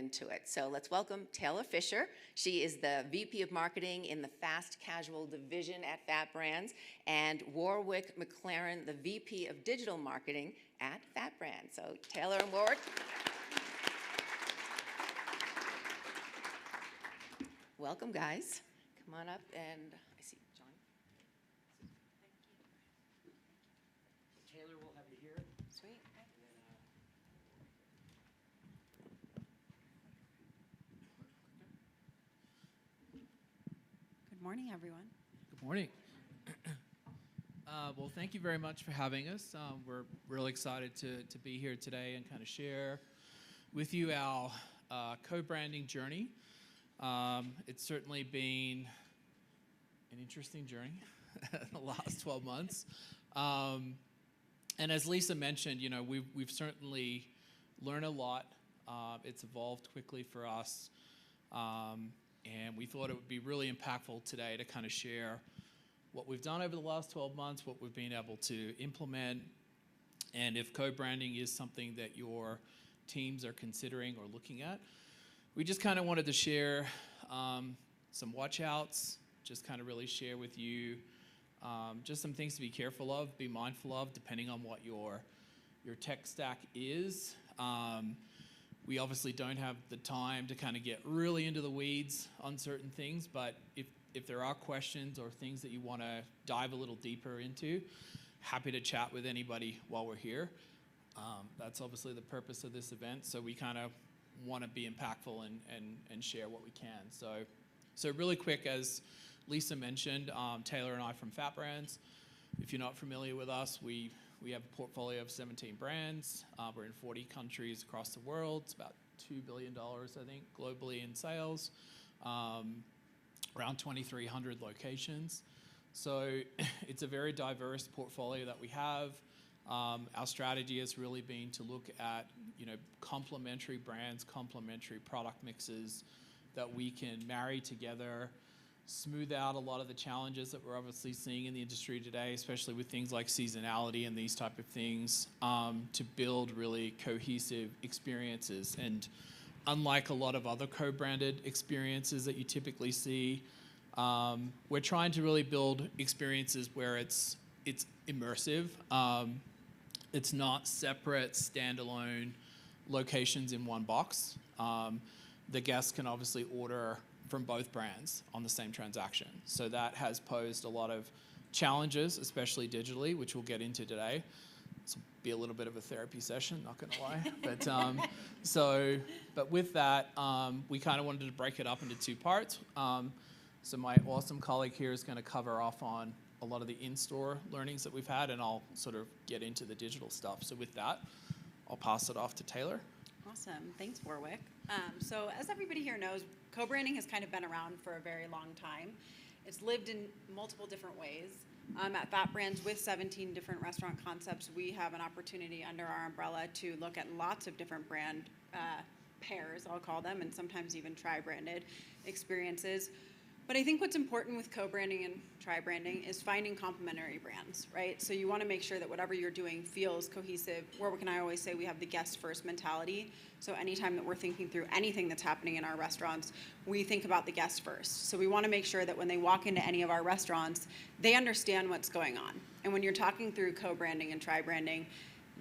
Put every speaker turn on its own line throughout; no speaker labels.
into it. So let's welcome Taylor Fischer. She is the VP of Marketing in the Fast Casual division at Fat Brands, and Warwick McLaren, the VP of Digital Marketing at Fat Brands. So Taylor and Warwick. Welcome, guys. Come on up, and I see John.
Taylor will have you here.
Sweet.
Good morning, everyone.
Good morning. Well, thank you very much for having us. We're really excited to be here today and kind of share with you our co-branding journey. It's certainly been an interesting journey the last 12 months. And as Lisa mentioned, you know, we've certainly learned a lot. It's evolved quickly for us. And we thought it would be really impactful today to kind of share what we've done over the last 12 months, what we've been able to implement, and if co-branding is something that your teams are considering or looking at. We just kind of wanted to share some watch outs, just kind of really share with you just some things to be careful of, be mindful of, depending on what your tech stack is. We obviously don't have the time to kind of get really into the weeds on certain things, but if there are questions or things that you want to dive a little deeper into, happy to chat with anybody while we're here. That's obviously the purpose of this event, so we kind of want to be impactful and share what we can. So really quick, as Lisa mentioned, Taylor and I from Fat Brands. If you're not familiar with us, we have a portfolio of 17 brands. We're in 40 countries across the world. It's about $2 billion, I think, globally in sales. Around 2,300 locations. So it's a very diverse portfolio that we have. Our strategy has really been to look at, you know, complementary brands, complementary product mixes that we can marry together, smooth out a lot of the challenges that we're obviously seeing in the industry today, especially with things like seasonality and these type of things, to build really cohesive experiences. And unlike a lot of other co-branded experiences that you typically see, we're trying to really build experiences where it's immersive. It's not separate, standalone locations in one box. The guests can obviously order from both brands on the same transaction. So that has posed a lot of challenges, especially digitally, which we'll get into today. This will be a little bit of a therapy session, not gonna lie. But with that, we kind of wanted to break it up into two parts. So my awesome colleague here is gonna cover off on a lot of the in-store learnings that we've had, and I'll sort of get into the digital stuff. So with that, I'll pass it off to Taylor.
Awesome. Thanks, Warwick. So as everybody here knows, co-branding has kind of been around for a very long time. It's lived in multiple different ways. At Fat Brands, with 17 different restaurant concepts, we have an opportunity under our umbrella to look at lots of different brand pairs, I'll call them, and sometimes even tri-branded experiences. But I think what's important with co-branding and tri-branding is finding complementary brands, right? So you want to make sure that whatever you're doing feels cohesive. Warwick and I always say we have the guest first mentality. So anytime that we're thinking through anything that's happening in our restaurants, we think about the guest first. So we want to make sure that when they walk into any of our restaurants, they understand what's going on. And when you're talking through co-branding and tri-branding,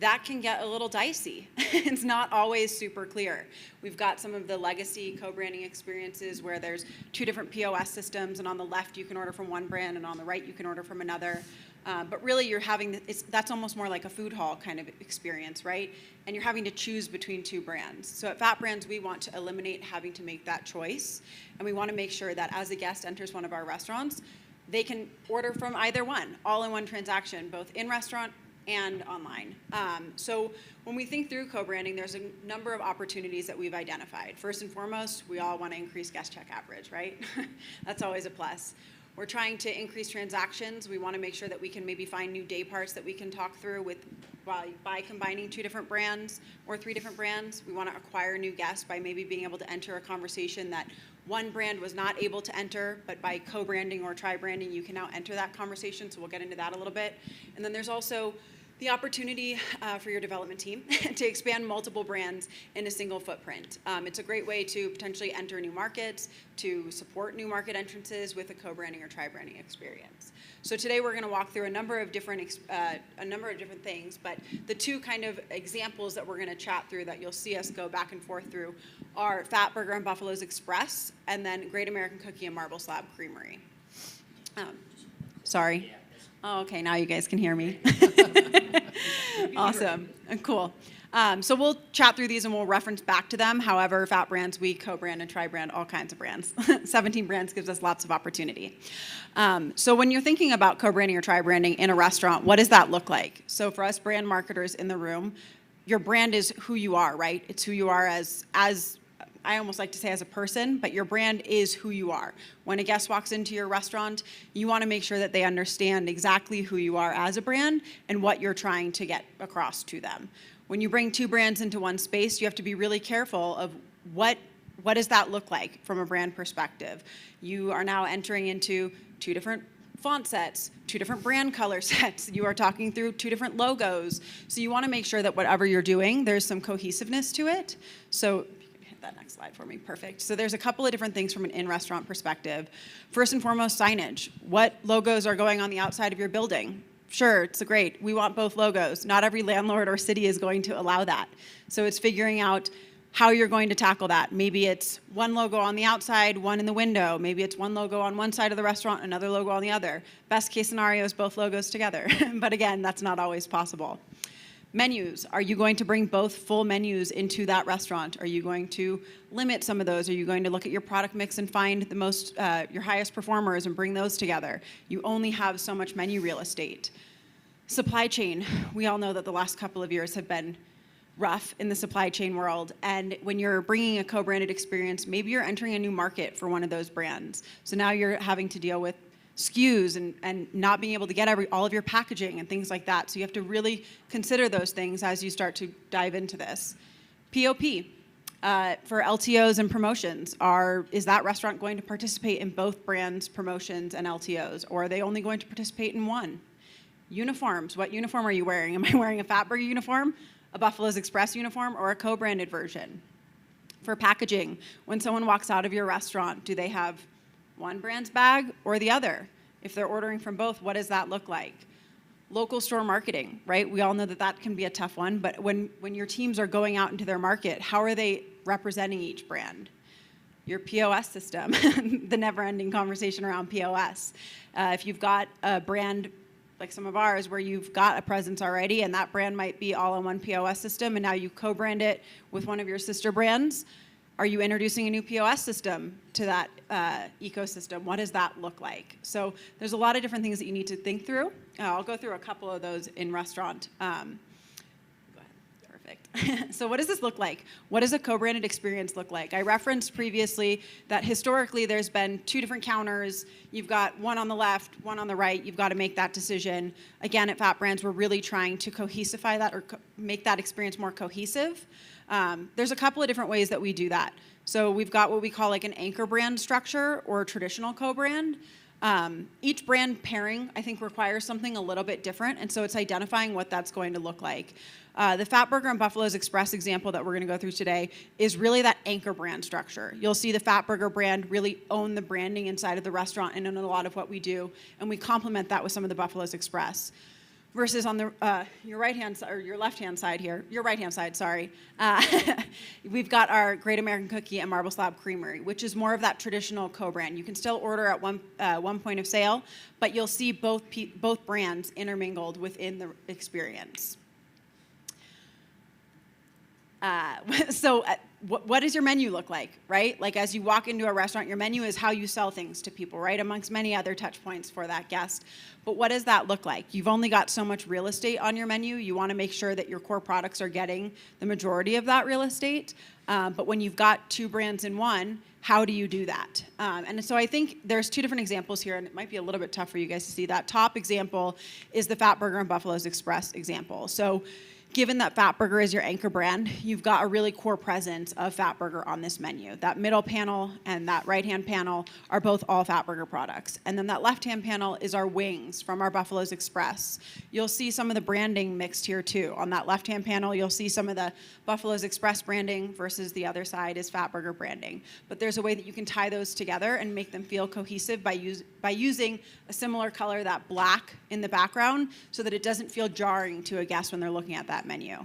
that can get a little dicey. It's not always super clear. We've got some of the legacy co-branding experiences where there's two different POS systems, and on the left you can order from one brand, and on the right you can order from another. But really you're having, that's almost more like a food hall kind of experience, right? And you're having to choose between two brands. So at Fat Brands, we want to eliminate having to make that choice. And we want to make sure that as a guest enters one of our restaurants, they can order from either one, all in one transaction, both in restaurant and online. So when we think through co-branding, there's a number of opportunities that we've identified. First and foremost, we all want to increase guest check average, right? That's always a plus. We're trying to increase transactions. We want to make sure that we can maybe find new day parts that we can talk through with by combining two different brands or three different brands. We want to acquire new guests by maybe being able to enter a conversation that one brand was not able to enter, but by co-branding or tri-branding, you can now enter that conversation. So we'll get into that a little bit. And then there's also The opportunity for your development team to expand multiple brands in a single footprint. It's a great way to potentially enter new markets, to support new market entrances with a co-branding or tri-branding experience. So today we're going to walk through a number of different things, but the two kind of examples that we're going to chat through that you'll see us go back and forth through are Fatburger and Buffalo's Express, and then Great American Cookie and Marble Slab Creamery. Sorry. Oh, okay, now you guys can hear me. Awesome. Cool. So we'll chat through these and we'll reference back to them. However, Fat Brands, we co-brand and tri-brand all kinds of brands. 17 brands gives us lots of opportunity. So when you're thinking about co-branding or tri-branding in a restaurant, what does that look like? So for us brand marketers in the room, your brand is who you are, right? It's who you are as I almost like to say as a person, but your brand is who you are. When a guest walks into your restaurant, you want to make sure that they understand exactly who you are as a brand and what you're trying to get across to them. When you bring two brands into one space, you have to be really careful of what does that look like from a brand perspective. You are now entering into two different font sets, two different brand color sets. You are talking through two different logos. So you want to make sure that whatever you're doing, there's some cohesiveness to it. So that next slide for me. Perfect. So there's a couple of different things from an in-restaurant perspective. First and foremost, signage. What logos are going on the outside of your building? Sure, it's great. We want both logos. Not every landlord or city is going to allow that. So it's figuring out how you're going to tackle that. Maybe it's one logo on the outside, one in the window. Maybe it's one logo on one side of the restaurant, another logo on the other. Best case scenario is both logos together. But again, that's not always possible. Menus. Are you going to bring both full menus into that restaurant? Are you going to limit some of those? Are you going to look at your product mix and find the most, your highest performers and bring those together? You only have so much menu real estate. Supply chain. We all know that the last couple of years have been rough in the supply chain world. And when you're bringing a co-branded experience, maybe you're entering a new market for one of those brands. So now you're having to deal with SKUs and not being able to get all of your packaging and things like that. So you have to really consider those things as you start to dive into this. POP, for LTOs and promotions, is that restaurant going to participate in both brands' promotions and LTOs, or are they only going to participate in one? Uniforms, what uniform are you wearing? Am I wearing a Fatburger uniform, a Buffalo's Express uniform, or a co-branded version? For packaging, when someone walks out of your restaurant, do they have one brand's bag or the other? If they're ordering from both, what does that look like? Local store marketing, right? We all know that that can be a tough one, but when your teams are going out into their market, how are they representing each brand? Your POS system, the never-ending conversation around POS. If you've got a brand like some of ours where you've got a presence already and that brand might be all in one POS system and now you co-brand it with one of your sister brands, are you introducing a new POS system to that ecosystem? What does that look like? So there's a lot of different things that you need to think through. I'll go through a couple of those in restaurant. Go ahead. Perfect. So what does this look like? What does a co-branded experience look like? I referenced previously that historically there's been two different counters. You've got one on the left, one on the right. You've got to make that decision. Again, at Fat Brands, we're really trying to cohesify that or make that experience more cohesive. There's a couple of different ways that we do that. So we've got what we call like an anchor brand structure or a traditional co-brand. Each brand pairing, I think, requires something a little bit different, and so it's identifying what that's going to look like. The Fatburger and Buffalo's Express example that we're going to go through today is really that anchor brand structure. You'll see the Fatburger brand really own the branding inside of the restaurant and own a lot of what we do, and we complement that with some of the Buffalo's Express. Versus on the your right-hand side, or your left-hand side here, your right-hand side, sorry, we've got our Great American Cookie and Marble Slab Creamery, which is more of that traditional co-brand. You can still order at one point of sale, but you'll see both brands intermingled within the experience. What does your menu look like, right? Like as you walk into a restaurant, your menu is how you sell things to people, right? Amongst many other touch points for that guest. But what does that look like? You've only got so much real estate on your menu. You want to make sure that your core products are getting the majority of that real estate. But when you've got two brands in one, how do you do that? And so I think there's two different examples here, and it might be a little bit tough for you guys to see. That top example is the Fatburger and Buffalo's Express example. So given that Fatburger is your anchor brand, you've got a really core presence of Fatburger on this menu. That middle panel and that right-hand panel are both all Fatburger products. And then that left-hand panel is our wings from our Buffalo's Express. You'll see some of the branding mixed here too. On that left-hand panel, you'll see some of the Buffalo's Express branding versus the other side is Fatburger branding. But there's a way that you can tie those together and make them feel cohesive by using a similar color, that black in the background, so that it doesn't feel jarring to a guest when they're looking at that menu.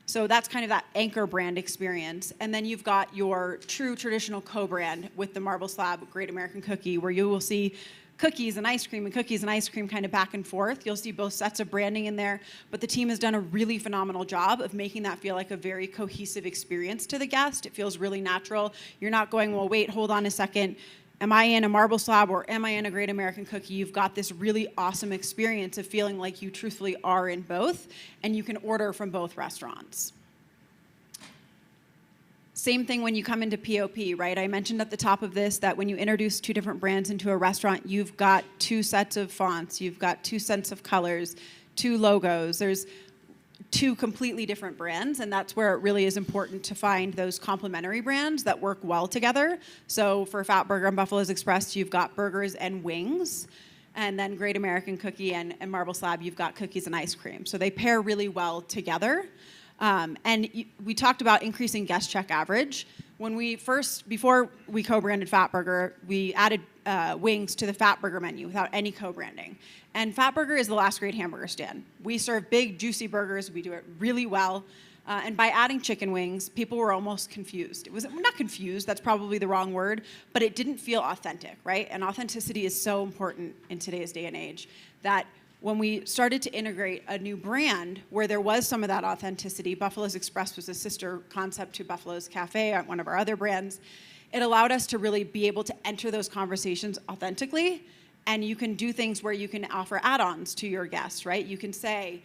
So that's kind of that anchor brand experience. And then you've got your true traditional co-brand with the marble slab Great American Cookie, where you will see cookies and ice cream kind of back and forth. You'll see both sets of branding in there, but the team has done a really phenomenal job of making that feel like a very cohesive experience to the guest. It feels really natural. You're not going, well, wait, hold on a second. Am I in a marble slab or am I in a Great American Cookie? You've got this really awesome experience of feeling like you truthfully are in both, and you can order from both restaurants. Same thing when you come into POP, right? I mentioned at the top of this that when you introduce two different brands into a restaurant, you've got two sets of fonts, you've got two sets of colors, two logos. There's two completely different brands, and that's where it really is important to find those complementary brands that work well together. So for Fatburger and Buffalo's Express, you've got burgers and wings, and then Great American Cookie and Marble Slab, you've got cookies and ice cream. So they pair really well together. We talked about increasing guest check average. Before we co-branded Fatburger, we added wings to the Fatburger menu without any co-branding. And Fatburger is the last great hamburger stand. We serve big, juicy burgers. We do it really well. And by adding chicken wings, people were almost confused. It was not confused, that's probably the wrong word, but it didn't feel authentic, right? And authenticity is so important in today's day and age that when we started to integrate a new brand where there was some of that authenticity, Buffalo's Express was a sister concept to Buffalo's Cafe, one of our other brands, it allowed us to really be able to enter those conversations authentically. And you can do things where you can offer add-ons to your guests, right? You can say,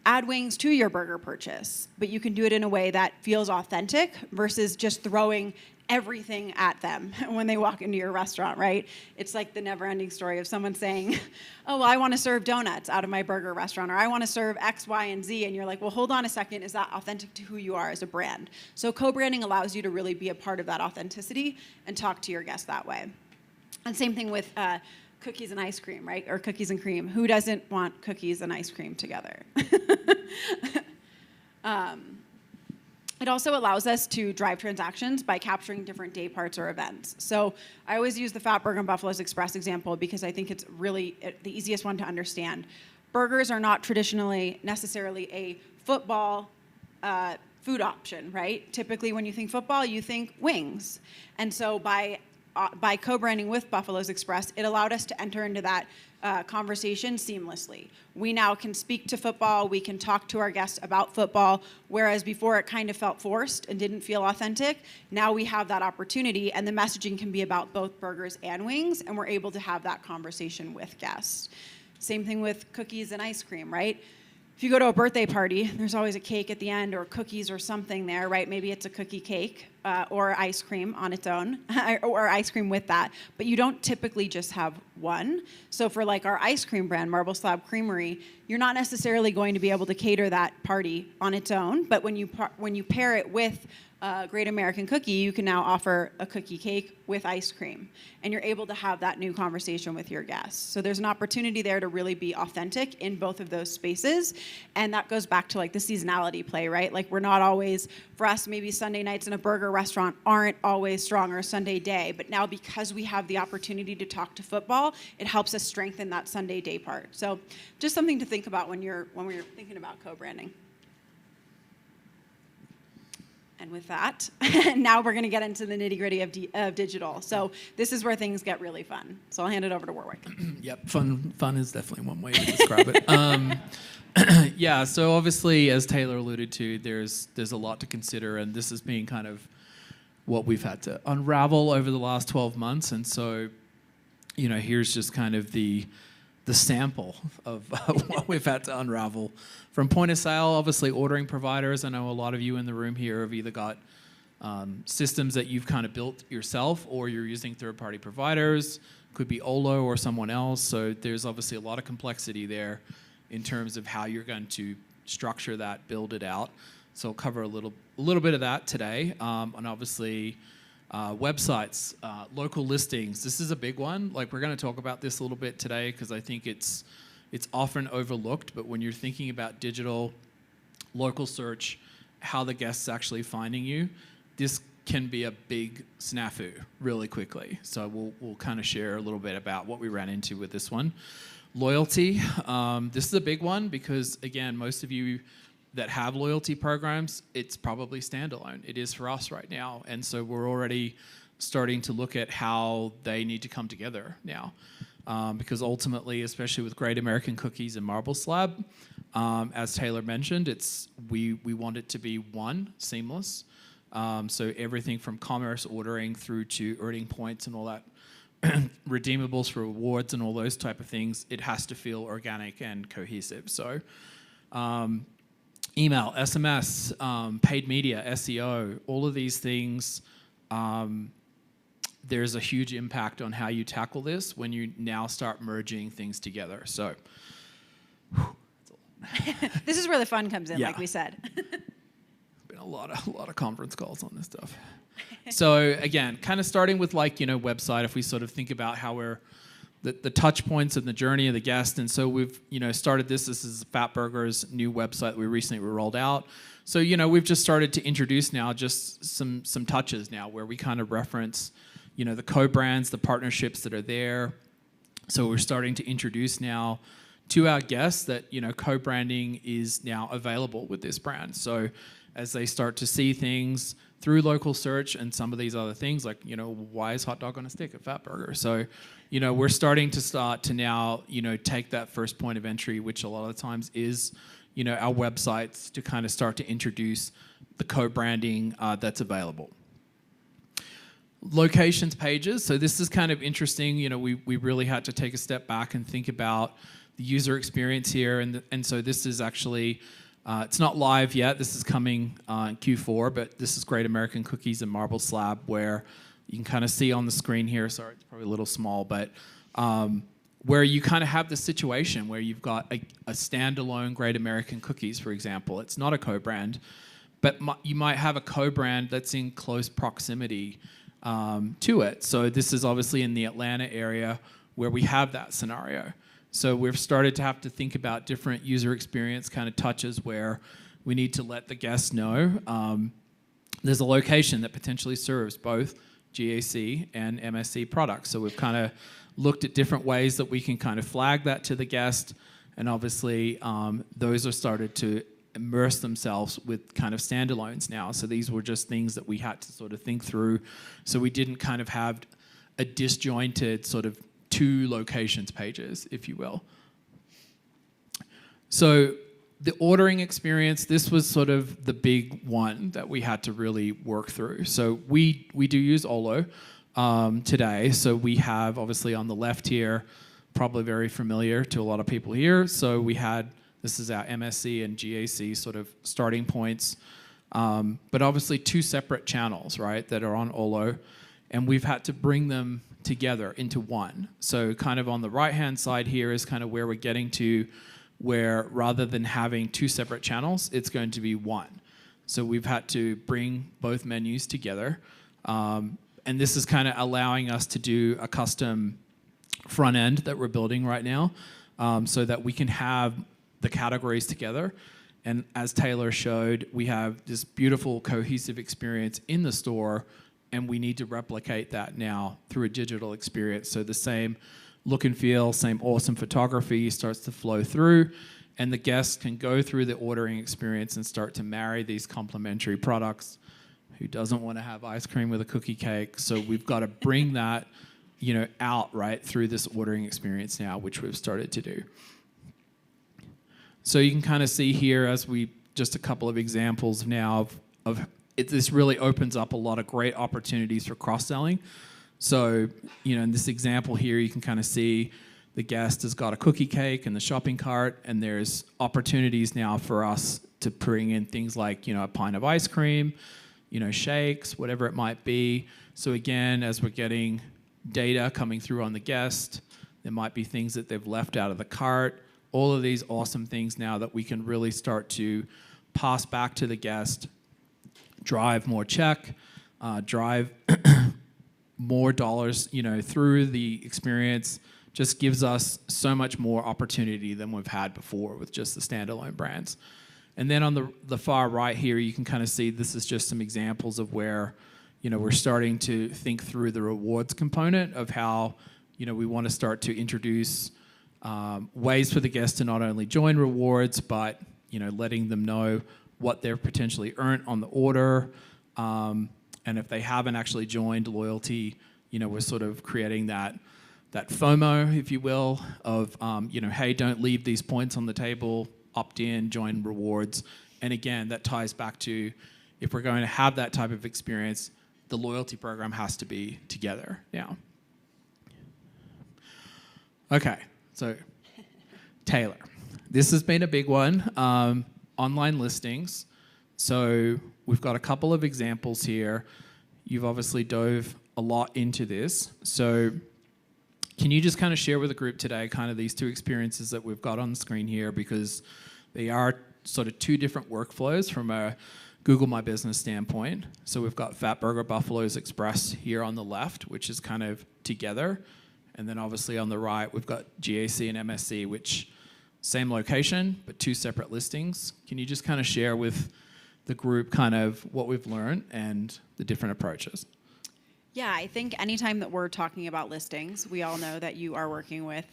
add wings to your burger purchase, but you can do it in a way that feels authentic versus just throwing everything at them when they walk into your restaurant, right? It's like the never-ending story of someone saying, oh, well, I want to serve donuts out of my burger restaurant, or I want to serve X, Y, and Z, and you're like, well, hold on a second, is that authentic to who you are as a brand? So co-branding allows you to really be a part of that authenticity and talk to your guests that way. And same thing with cookies and ice cream, right? Or cookies and cream. Who doesn't want cookies and ice cream together? It also allows us to drive transactions by capturing different day parts or events. So I always use the Fatburger and Buffalo's Express example because I think it's really the easiest one to understand. Burgers are not traditionally necessarily a football food option, right? Typically when you think football, you think wings. And so by co-branding with Buffalo's Express, it allowed us to enter into that conversation seamlessly. We now can speak to football, we can talk to our guests about football, whereas before it kind of felt forced and didn't feel authentic. Now we have that opportunity, and the messaging can be about both burgers and wings, and we're able to have that conversation with guests. Same thing with cookies and ice cream, right? If you go to a birthday party, there's always a cake at the end or cookies or something there, right? Maybe it's a cookie cake or ice cream on its own or ice cream with that. But you don't typically just have one. So for like our ice cream brand, Marble Slab Creamery, you're not necessarily going to be able to cater that party on its own. But when you pair it with Great American Cookie, you can now offer a cookie cake with ice cream. And you're able to have that new conversation with your guests. So there's an opportunity there to really be authentic in both of those spaces. And that goes back to like the seasonality play, right? Like we're not always, for us, maybe Sunday nights in a burger restaurant aren't always strong, or Sunday day. But now because we have the opportunity to talk to football, it helps us strengthen that Sunday day part. So just something to think about when we're thinking about co-branding. And with that, now we're going to get into the nitty-gritty of digital. So this is where things get really fun. So I'll hand it over to Warwick.
Yep, fun is definitely one way to describe it. Yeah, so obviously, as Taylor alluded to, there's a lot to consider, and this has been kind of what we've had to unravel over the last 12 months. And so, here's just kind of the sample of what we've had to unravel. From point of sale, obviously ordering providers. I know a lot of you in the room here have either got systems that you've kind of built yourself, or you're using third-party providers. Could be Olo or someone else. So there's obviously a lot of complexity there in terms of how you're going to structure that, build it out. So I'll cover a little bit of that today, and obviously websites, local listings. This is a big one. Like, we're going to talk about this a little bit today because I think it's often overlooked. But when you're thinking about digital, local search, how the guest's actually finding you, this can be a big snafu really quickly. So we'll kind of share a little bit about what we ran into with this one. Loyalty. This is a big one because, again, most of you that have loyalty programs, it's probably standalone. It is for us right now. And so we're already starting to look at how they need to come together now. Because ultimately, especially with Great American Cookies and Marble Slab, as Taylor mentioned, we want it to be one, seamless. So everything from commerce ordering through to earning points and all that, redeemables for rewards and all those type of things, it has to feel organic and cohesive. So email, SMS, paid media, SEO, all of these things, there's a huge impact on how you tackle this when you now start merging things together. So
This is where the fun comes in,
Yeah.
like we said.
been a lot of conference calls on this stuff. So again, kind of starting with website, if we sort of think about how we're the touch points and the journey of the guest. And so we've, started this. This is Fatburger's new website that we recently rolled out. So, we've just started to introduce now just some touches now where we kind of reference, the co-brands, the partnerships that are there. So we're starting to introduce now to our guests that, co-branding is now available with this brand. So as they start to see things through local search and some of these other things, like, why is hot dog on a stick at Fatburger? So, we're starting to now, take that first point of entry, which a lot of the times is, our websites, to kind of start to introduce the co-branding that's available. Locations pages. So this is kind of interesting. We really had to take a step back and think about the user experience here. And so this is actually, it's not live yet. This is coming in Q4, but this is Great American Cookies and Marble Slab, where you can kind of see on the screen here. Sorry, it's probably a little small, but where you kind of have this situation where you've got a standalone Great American Cookies, for example. It's not a co-brand, but you might have a co-brand that's in close proximity to it. So this is obviously in the Atlanta area where we have that scenario. So we've started to have to think about different user experience kind of touches where we need to let the guests know there's a location that potentially serves both GAC and MSC products. So we've kind of looked at different ways that we can kind of flag that to the guest. And obviously those are started to immerse themselves with kind of standalones now. So these were just things that we had to sort of think through. So we didn't kind of have a disjointed sort of two locations pages, if you will. So the ordering experience, this was sort of the big one that we had to really work through. So we do use Olo today. So we have, obviously on the left here, probably very familiar to a lot of people here. So this is our MSC and GAC sort of starting points. But obviously two separate channels, right, that are on Olo. And we've had to bring them together into one. So kind of on the right-hand side here is kind of where we're getting to, where rather than having two separate channels, it's going to be one. So we've had to bring both menus together. And this is kind of allowing us to do a custom front end that we're building right now, so that we can have the categories together. And as Taylor showed, we have this beautiful cohesive experience in the store, and we need to replicate that now through a digital experience. So the same look and feel, same awesome photography starts to flow through, and the guests can go through the ordering experience and start to marry these complementary products. Who doesn't want to have ice cream with a cookie cake? So we've got to bring that, out right through this ordering experience now, which we've started to do. So you can kind of see here just a couple of examples now of it. This really opens up a lot of great opportunities for cross-selling. So, in this example here, you can kind of see the guest has got a cookie cake in the shopping cart, and there's opportunities now for us to bring in things like, a pint of ice cream, shakes, whatever it might be. So again, as we're getting data coming through on the guest, there might be things that they've left out of the cart. all of these awesome things now that we can really start to pass back to the guest, drive more check, drive more dollars, through the experience. Just gives us so much more opportunity than we've had before with just the standalone brands. And then on the far right here, you can kind of see this is just some examples of where, we're starting to think through the rewards component of how, we want to start to introduce ways for the guests to not only join rewards, but, letting them know what they've potentially earned on the order. And if they haven't actually joined loyalty, we're sort of creating that FOMO, if you will, of, hey, don't leave these points on the table, opt in, join rewards. And again, that ties back to, if we're going to have that type of experience, the loyalty program has to be together now. Okay, so Taylor, this has been a big one, online listings. So we've got a couple of examples here. You've obviously dove a lot into this. So can you just kind of share with the group today kind of these two experiences that we've got on the screen here, because they are sort of two different workflows from a Google My Business standpoint. So we've got Fatburger Buffalo's Express here on the left, which is kind of together. And then obviously on the right, we've got GAC and MSC, which same location, but two separate listings. Can you just kind of share with the group kind of what we've learned and the different approaches?
Yeah, I think anytime that we're talking about listings, we all know that you are working with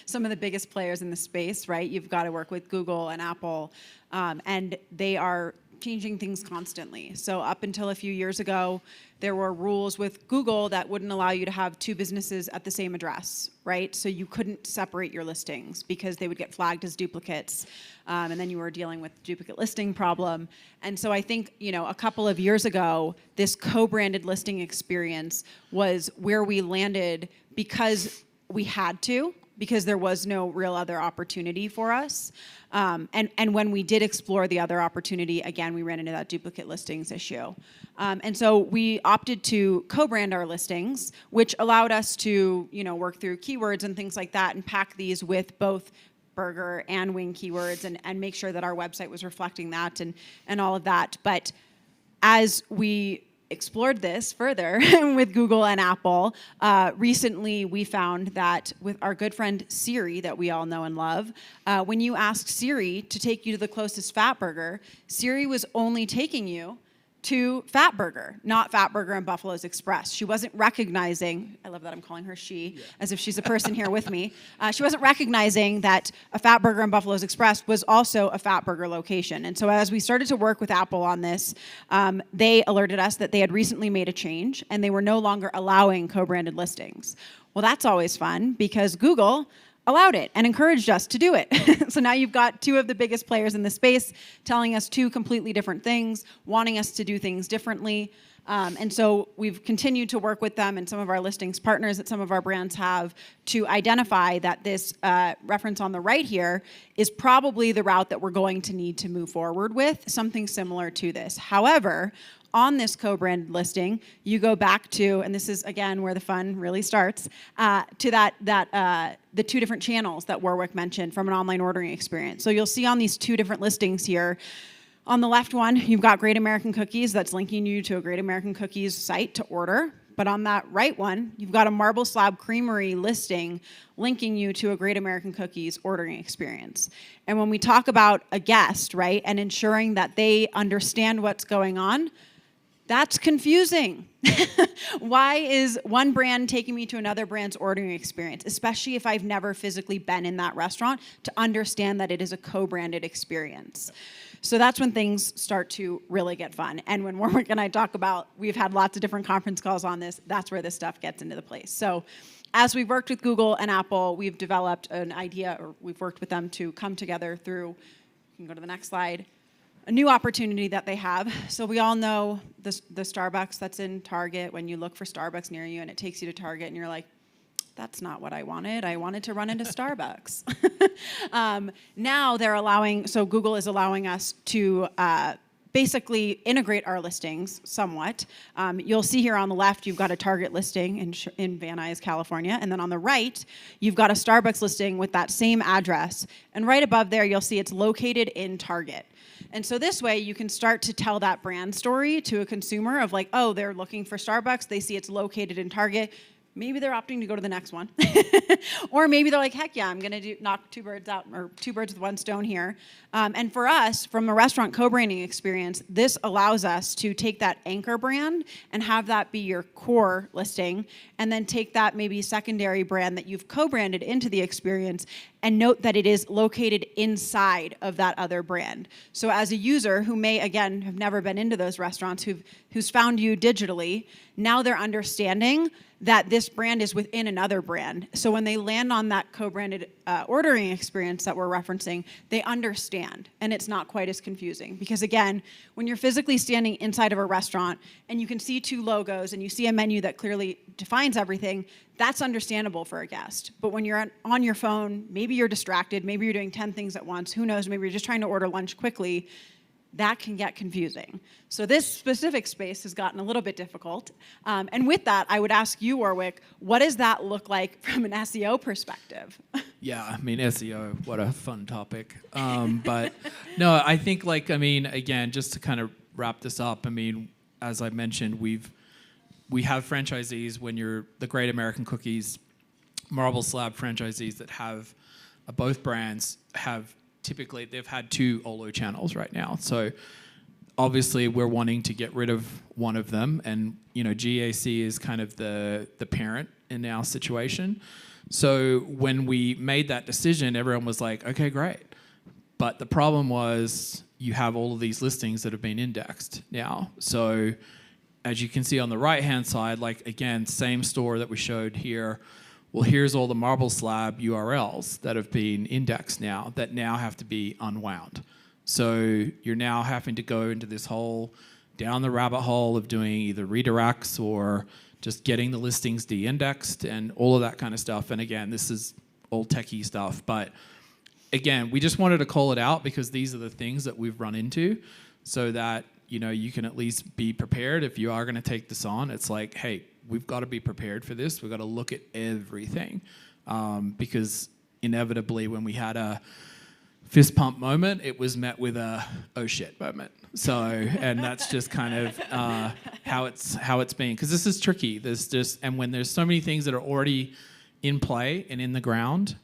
some of the biggest players in the space, right? You've got to work with Google and Apple, and they are changing things constantly. So up until a few years ago, there were rules with Google that wouldn't allow you to have two businesses at the same address, right? So you couldn't separate your listings because they would get flagged as duplicates. And then you were dealing with the duplicate listing problem. And so I think, a couple of years ago, this co-branded listing experience was where we landed because we had to, because there was no real other opportunity for us. And when we did explore the other opportunity, again, we ran into that duplicate listings issue. And so we opted to co-brand our listings, which allowed us to, work through keywords and things like that and pack these with both burger and wing keywords and make sure that our website was reflecting that and all of that. But as we explored this further with Google and Apple, recently we found that with our good friend Siri that we all know and love, when you asked Siri to take you to the closest Fatburger, Siri was only taking you to Fatburger, not Fatburger and Buffalo's Express. She wasn't recognizing, I love that I'm calling her she, as if she's a person here with me. She wasn't recognizing that a Fatburger and Buffalo's Express was also a Fatburger location. And so as we started to work with Apple on this, they alerted us that they had recently made a change and they were no longer allowing co-branded listings. Well, that's always fun because Google allowed it and encouraged us to do it. So now you've got two of the biggest players in the space telling us two completely different things, wanting us to do things differently. And so we've continued to work with them and some of our listings partners that some of our brands have to identify that this reference on the right here is probably the route that we're going to need to move forward with, something similar to this. However, on this co-branded listing, you go back to, and this is again where the fun really starts, to the two different channels that Warwick mentioned from an online ordering experience. So you'll see on these two different listings here, on the left one, you've got Great American Cookies that's linking you to a Great American Cookies site to order. But on that right one, you've got a Marble Slab Creamery listing linking you to a Great American Cookies ordering experience. And when we talk about a guest, right, and ensuring that they understand what's going on, that's confusing. Why is one brand taking me to another brand's ordering experience, especially if I've never physically been in that restaurant to understand that it is a co-branded experience? So that's when things start to really get fun. And when Warwick and I talk about, we've had lots of different conference calls on this, that's where this stuff gets into the place. So as we've worked with Google and Apple, we've developed an idea, or we've worked with them to come together through, you can go to the next slide, a new opportunity that they have. So we all know the Starbucks that's in Target, when you look for Starbucks near you and it takes you to Target and you're like, that's not what I wanted. I wanted to run into Starbucks. Now they're allowing, so Google is allowing us to basically integrate our listings somewhat. You'll see here on the left, you've got a Target listing in Van Nuys, California. And then on the right, you've got a Starbucks listing with that same address. And right above there, you'll see it's located in Target. And so this way, you can start to tell that brand story to a consumer of like, oh, they're looking for Starbucks. They see it's located in Target. Maybe they're opting to go to the next one. Or maybe they're like, heck yeah, I'm going to knock two birds with one stone here. And for us, from a restaurant co-branding experience, this allows us to take that anchor brand and have that be your core listing, and then take that maybe secondary brand that you've co-branded into the experience and note that it is located inside of that other brand. So as a user who may, again, have never been into those restaurants, who's found you digitally, now they're understanding that this brand is within another brand. So when they land on that co-branded ordering experience that we're referencing, they understand, and it's not quite as confusing. Because again, when you're physically standing inside of a restaurant and you can see two logos and you see a menu that clearly defines everything, that's understandable for a guest. But when you're on your phone, maybe you're distracted, maybe you're doing 10 things at once, who knows, maybe you're just trying to order lunch quickly, that can get confusing. So this specific space has gotten a little bit difficult. And with that, I would ask you, Warwick, what does that look like from an SEO perspective?
Yeah, I mean, SEO, what a fun topic. But no, I think again, just to kind of wrap this up, I mean, as I mentioned, we have franchisees when you're the Great American Cookies, Marble Slab franchisees that have both brands have typically, they've had 2 Olo channels right now. So obviously we're wanting to get rid of one of them, and GAC is kind of the parent in our situation. So when we made that decision, everyone was like, okay, great. But the problem was you have all of these listings that have been indexed now. So as you can see on the right-hand side, again, same store that we showed here. Well, here's all the Marble Slab URLs that have been indexed now that now have to be unwound. So you're now having to go into this hole, down the rabbit hole of doing either redirects or just getting the listings de-indexed and all of that kind of stuff. And again, this is all techie stuff. But again, we just wanted to call it out because these are the things that we've run into so that you can at least be prepared if you are going to take this on. It's like, hey, we've got to be prepared for this. We've got to look at everything because inevitably when we had a fist pump moment, it was met with a oh shit moment. So, and that's just kind of how it's been, because this is tricky. And when there's so many things that are already in play and in the ground,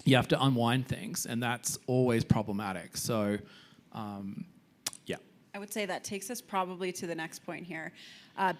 you have to unwind things, and that's always problematic. So, yeah.
I would say that takes us probably to the next point here.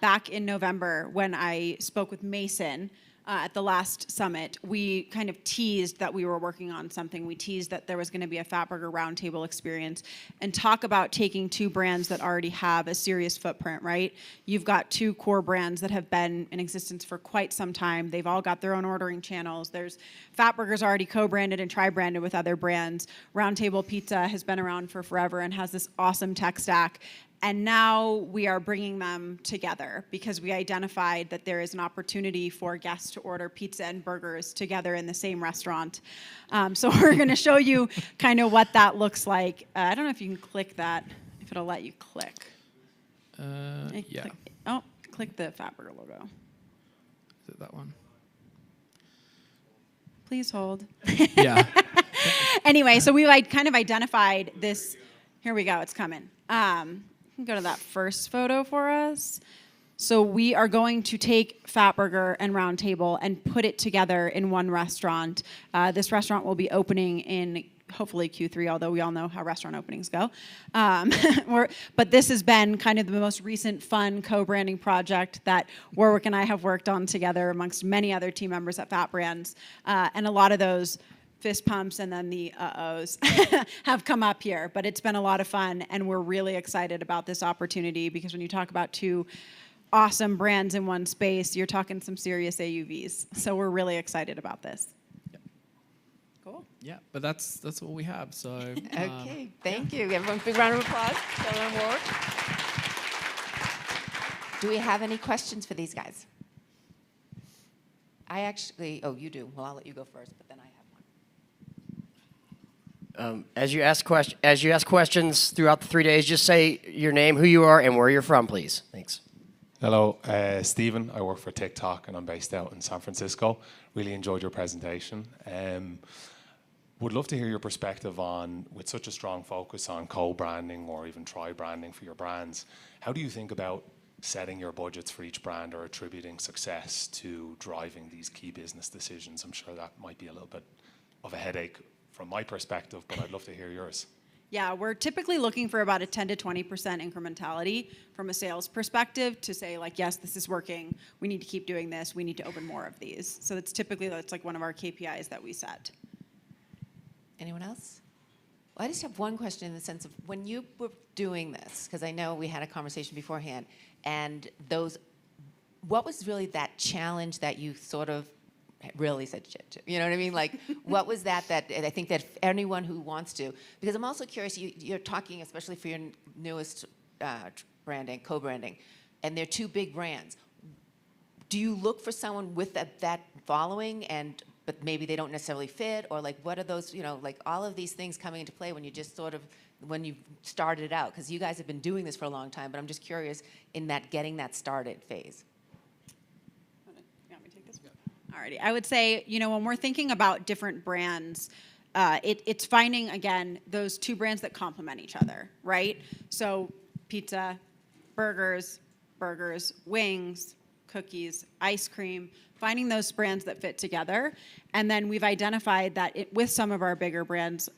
Back in November, when I spoke with Mason at the last summit, we kind of teased that we were working on something. We teased that there was going to be a Fatburger Roundtable experience and talk about taking 2 brands that already have a serious footprint, right? You've got 2 core brands that have been in existence for quite some time. They've all got their own ordering channels. There's Fatburger's already co-branded and tri-branded with other brands. Roundtable Pizza has been around for forever and has this awesome tech stack. And now we are bringing them together because we identified that there is an opportunity for guests to order pizza and burgers together in the same restaurant. So we're going to show you kind of what that looks like. I don't know if you can click that, if it'll let you click.
Yeah.
Click the Fatburger logo.
Is it that one?
Please hold.
Yeah.
Anyway, so we kind of identified this. Here we go. It's coming. You can go to that first photo for us. So we are going to take Fatburger and Roundtable and put it together in one restaurant. This restaurant will be opening in hopefully Q3, although we all know how restaurant openings go. But this has been kind of the most recent fun co-branding project that Warwick and I have worked on together amongst many other team members at Fat Brands. And a lot of those fist pumps and then the uh-ohs have come up here, but it's been a lot of fun, and we're really excited about this opportunity because when you talk about 2 awesome brands in one space, you're talking some serious AUVs. So we're really excited about this.
Yeah.
Cool.
Yeah, but that's what we have. So
Okay, thank you. Everyone, big round of applause. Taylor and Warwick. Do we have any questions for these guys? Oh, you do. Well, I'll let you go first, but then I have one.
As you ask questions throughout the 3 days, just say your name, who you are, and where you're from, please. Thanks.
Hello, Stephen. I work for TikTok and I'm based out in San Francisco. Really enjoyed your presentation. Would love to hear your perspective on, with such a strong focus on co-branding or even tri-branding for your brands, how do you think about setting your budgets for each brand or attributing success to driving these key business decisions? I'm sure that might be a little bit of a headache from my perspective, but I'd love to hear yours.
Yeah, we're typically looking for about a 10 to 20% incrementality from a sales perspective to say like, yes, this is working. We need to keep doing this. We need to open more of these. So that's like one of our KPIs that we set.
Anyone else? Well, I just have one question in the sense of when you were doing this, because I know we had a conversation beforehand, and what was really that challenge that you sort of really said shit to? You know what I mean? Like, what was that I think that anyone who wants to, because I'm also curious, you're talking, especially for your newest branding, co-branding, and they're two big brands. Do you look for someone with that following but maybe they don't necessarily fit, or like what are those, like all of these things coming into play when you just sort of, when you started it out? Because you guys have been doing this for a long time, but I'm just curious in that getting that started phase.
You want me to take this? Alrighty, I would say, when we're thinking about different brands, it's finding, again, those two brands that complement each other, right? So pizza, burgers, wings, cookies, ice cream, finding those brands that fit together. And then we've identified that with some of our bigger brands,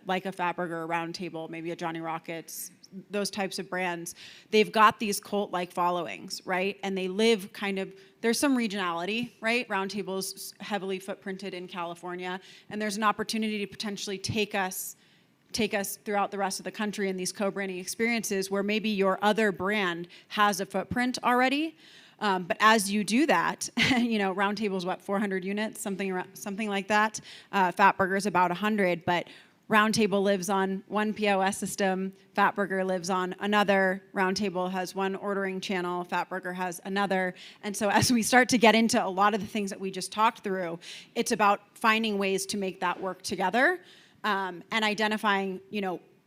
like a Fatburger, Round Table, maybe a Johnny Rockets, those types of brands, they've got these cult-like followings, right? And they live there's some regionality, right? Round Table's heavily footprinted in California, and there's an opportunity to potentially take us throughout the rest of the country in these co-branding experiences where maybe your other brand has a footprint already. But as you do that, Round Table's what, 400 units, something like that. Fatburger's about 100, but Round Table lives on one POS system. Fatburger lives on another. Round Table has one ordering channel. Fatburger has another. And so as we start to get into a lot of the things that we just talked through, it's about finding ways to make that work together, and identifying,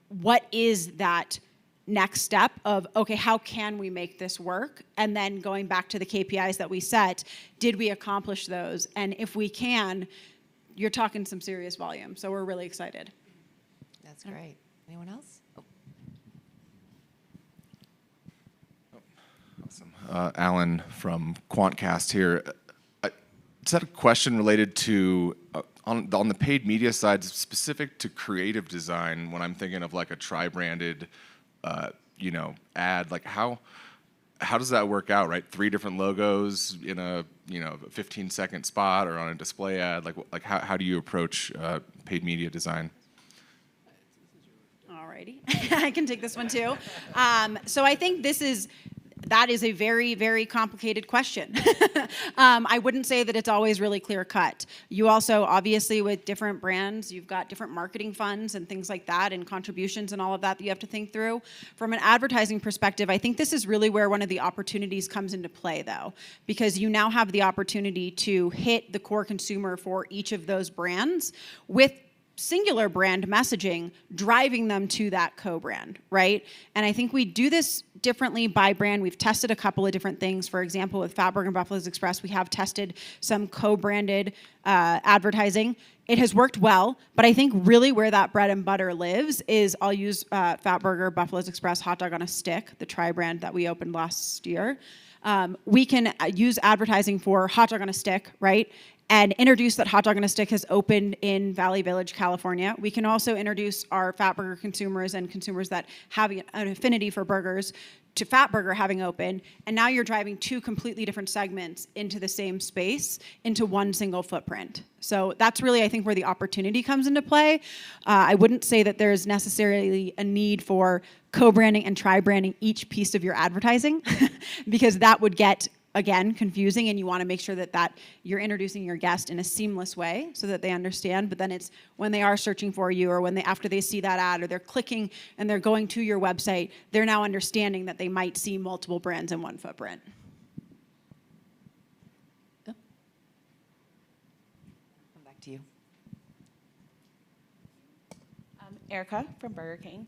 what is that next step of, okay, how can we make this work? And then going back to the KPIs that we set, did we accomplish those? And if we can, you're talking some serious volume. So we're really excited.
That's great. Anyone else?
Awesome. Alan from Quantcast here. I just had a question related to, on the paid media side, specific to creative design, when I'm thinking of like a tri-branded ad, like how does that work out, right? 3 different logos in a 15-second spot or on a display ad, like how do you approach paid media design?
Alrighty, I can take this one too. So I think that is a very, very complicated question. I wouldn't say that it's always really clear cut. You also, obviously, with different brands, you've got different marketing funds and things like that and contributions and all of that you have to think through. From an advertising perspective, I think this is really where one of the opportunities comes into play, though, because you now have the opportunity to hit the core consumer for each of those brands with singular brand messaging, driving them to that co-brand, right? And I think we do this differently by brand. We've tested a couple of different things. For example, with Fatburger and Buffalo's Express, we have tested some co-branded advertising. It has worked well, but I think really where that bread and butter lives is, I'll use Fatburger, Buffalo's Express, Hot Dog on a Stick, the tri-brand that we opened last year. We can use advertising for Hot Dog on a Stick, right? And introduce that Hot Dog on a Stick has opened in Valley Village, California. We can also introduce our Fatburger consumers and consumers that have an affinity for burgers to Fatburger having opened. And now you're driving 2 completely different segments into the same space, into one single footprint. So that's really, I think, where the opportunity comes into play. I wouldn't say that there's necessarily a need for co-branding and tri-branding each piece of your advertising, because that would get, again, confusing, and you want to make sure that you're introducing your guest in a seamless way so that they understand. But then it's when they are searching for you, or after they see that ad, or they're clicking and they're going to your website, they're now understanding that they might see multiple brands in one footprint.
Come back to you.
Erica from Burger King.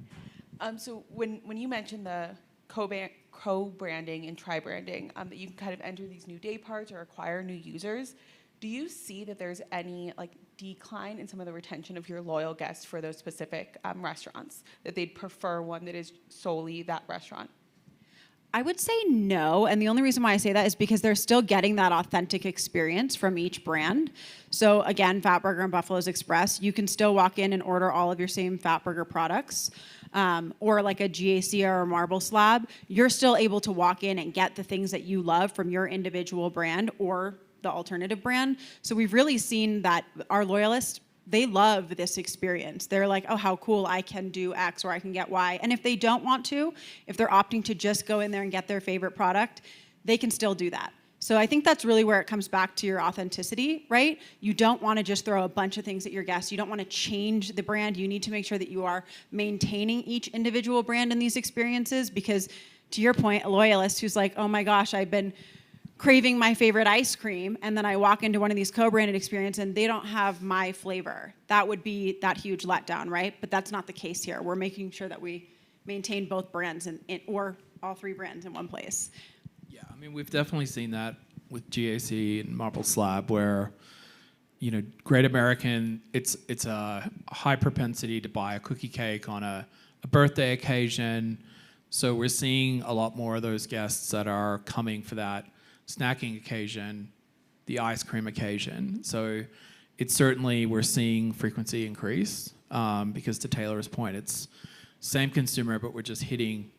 So when you mentioned the co-branding and tri-branding, that you can kind of enter these new day parts or acquire new users, do you see that there's any like decline in some of the retention of your loyal guests for those specific restaurants, that they'd prefer one that is solely that restaurant?
I would say no, and the only reason why I say that is because they're still getting that authentic experience from each brand. So again, Fatburger and Buffalo's Express, you can still walk in and order all of your same Fatburger products, or like a GAC or a Marble Slab. You're still able to walk in and get the things that you love from your individual brand or the alternative brand. So we've really seen that our loyalists, they love this experience. They're like, oh, how cool, I can do X or I can get Y. And if they don't want to, if they're opting to just go in there and get their favorite product, they can still do that. So I think that's really where it comes back to your authenticity, right? You don't want to just throw a bunch of things at your guests. You don't want to change the brand. You need to make sure that you are maintaining each individual brand in these experiences, because to your point, a loyalist who's like, oh my gosh, I've been craving my favorite ice cream, and then I walk into one of these co-branded experiences and they don't have my flavor. That would be that huge letdown, right? But that's not the case here. We're making sure that we maintain both brands or all three brands in one place.
Yeah, I mean, we've definitely seen that with GAC and Marble Slab, where, you know, Great American, it's a high propensity to buy a cookie cake on a birthday occasion. So we're seeing a lot more of those guests that are coming for that snacking occasion, the ice cream occasion. So it's certainly, we're seeing frequency increase, because to Taylor's point, it's same consumer, but we're just hitting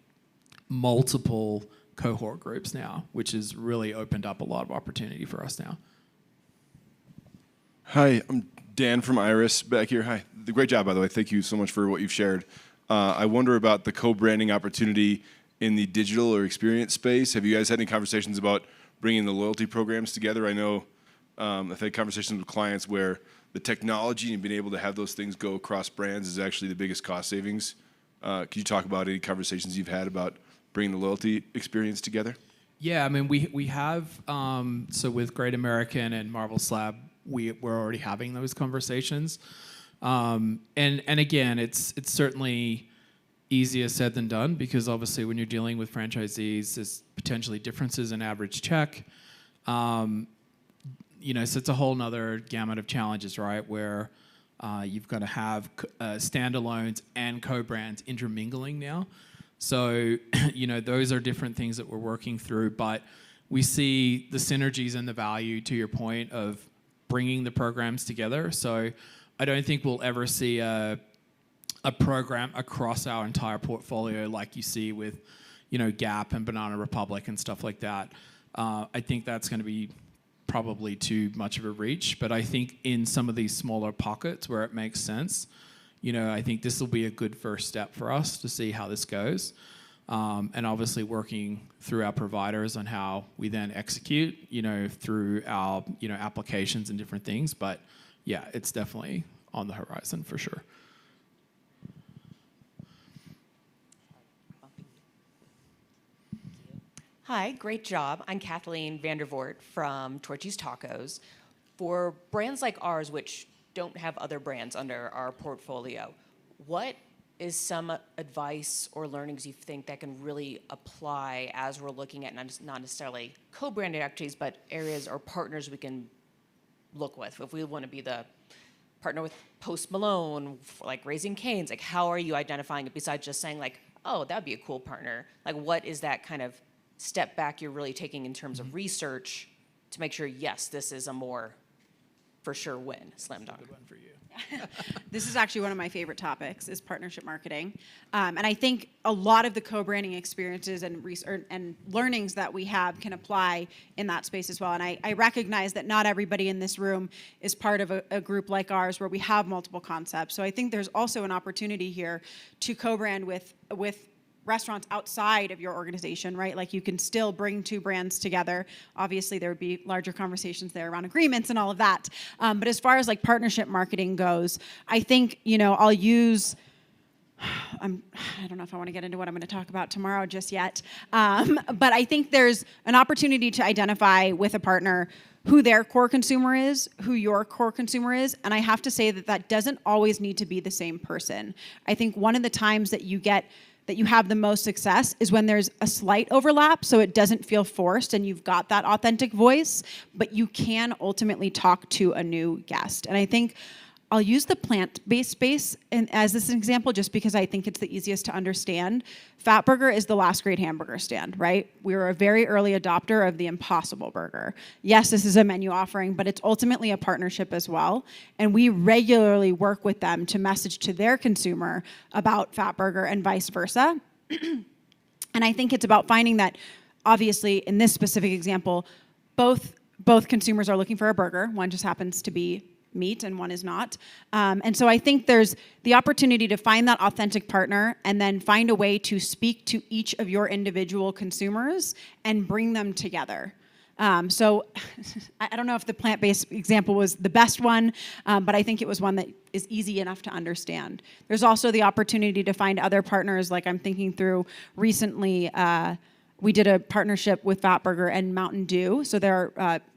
multiple cohort groups now, which has really opened up a lot of opportunity for us now.
Hi, I'm Dan from Iris back here. Hi, great job, by the way. Thank you so much for what you've shared. I wonder about the co-branding opportunity in the digital or experience space. Have you guys had any conversations about bringing the loyalty programs together? I know I've had conversations with clients where the technology and being able to have those things go across brands is actually the biggest cost savings. Could you talk about any conversations you've had about bringing the loyalty experience together?
Yeah, I mean, we have, so with Great American and Marble Slab, we're already having those conversations. And again, it's certainly easier said than done, because obviously when you're dealing with franchisees, there's potentially differences in average check. You know, so it's a whole nother gamut of challenges, right? Where you've got to have standalones and co-brands intermingling now. So, you know, those are different things that we're working through, but we see the synergies and the value, to your point, of bringing the programs together. So I don't think we'll ever see a program across our entire portfolio like you see with, you know, Gap and Banana Republic and stuff like that. I think that's going to be probably too much of a reach, but I think in some of these smaller pockets where it makes sense, you know, I think this will be a good first step for us to see how this goes. And obviously working through our providers on how we then execute, you know, through our, you know, applications and different things. But yeah, it's definitely on the horizon for sure.
Hi, great job. I'm Kathleen Vandervoort from Torchy's Tacos. For brands like ours, which don't have other brands under our portfolio, what is some advice or learnings you think that can really apply as we're looking at not necessarily co-branded activities, but areas or partners we can look with? If we want to be the partner with Post Malone, like Raising Cane's, like how are you identifying it besides just saying like, oh, that'd be a cool partner? Like what is that kind of step back you're really taking in terms of research to make sure, yes, this is a more for sure win, slam dunk?
Good one for you.
This is actually one of my favorite topics, is partnership marketing. And I think a lot of the co-branding experiences and learnings that we have can apply in that space as well. And I recognize that not everybody in this room is part of a group like ours where we have multiple concepts. So I think there's also an opportunity here to co-brand with restaurants outside of your organization, right? Like you can still bring two brands together. Obviously, there would be larger conversations there around agreements and all of that. But as far as like partnership marketing goes, I think, you know, I'll use I don't know if I want to get into what I'm going to talk about tomorrow just yet. But I think there's an opportunity to identify with a partner who their core consumer is, who your core consumer is. And I have to say that that doesn't always need to be the same person. I think one of the times that you have the most success is when there's a slight overlap, so it doesn't feel forced and you've got that authentic voice, but you can ultimately talk to a new guest. And I think I'll use the plant-based space as this example just because I think it's the easiest to understand. Fatburger is the last great hamburger stand, right? We were a very early adopter of the Impossible Burger. Yes, this is a menu offering, but it's ultimately a partnership as well. And we regularly work with them to message to their consumer about Fatburger and vice versa. And I think it's about finding that, obviously, in this specific example, both consumers are looking for a burger. One just happens to be meat and one is not. And so I think there's the opportunity to find that authentic partner and then find a way to speak to each of your individual consumers and bring them together. So I don't know if the plant-based example was the best one, but I think it was one that is easy enough to understand. There's also the opportunity to find other partners, like I'm thinking through recently, we did a partnership with Fatburger and Mountain Dew. So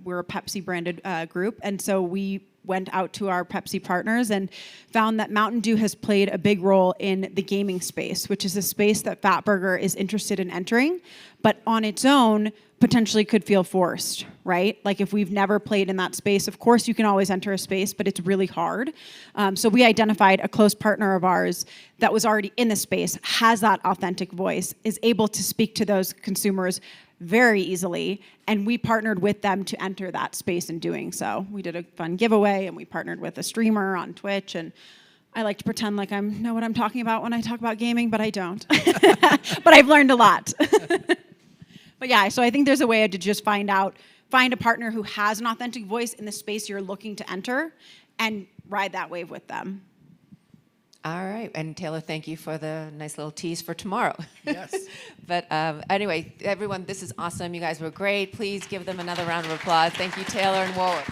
we're a Pepsi branded group. And so we went out to our Pepsi partners and found that Mountain Dew has played a big role in the gaming space, which is a space that Fatburger is interested in entering, but on its own potentially could feel forced, right? Like if we've never played in that space, of course you can always enter a space, but it's really hard. So we identified a close partner of ours that was already in the space, has that authentic voice, is able to speak to those consumers very easily, and we partnered with them to enter that space in doing so. We did a fun giveaway, and we partnered with a streamer on Twitch, and I like to pretend like I know what I'm talking about when I talk about gaming, but I don't. But I've learned a lot. But yeah, so I think there's a way to just find a partner who has an authentic voice in the space you're looking to enter, and ride that wave with them.
All right, and Taylor, thank you for the nice little tease for tomorrow.
Yes.
But anyway, everyone, this is awesome. You guys were great. Please give them another round of applause. Thank you, Taylor and Warwick.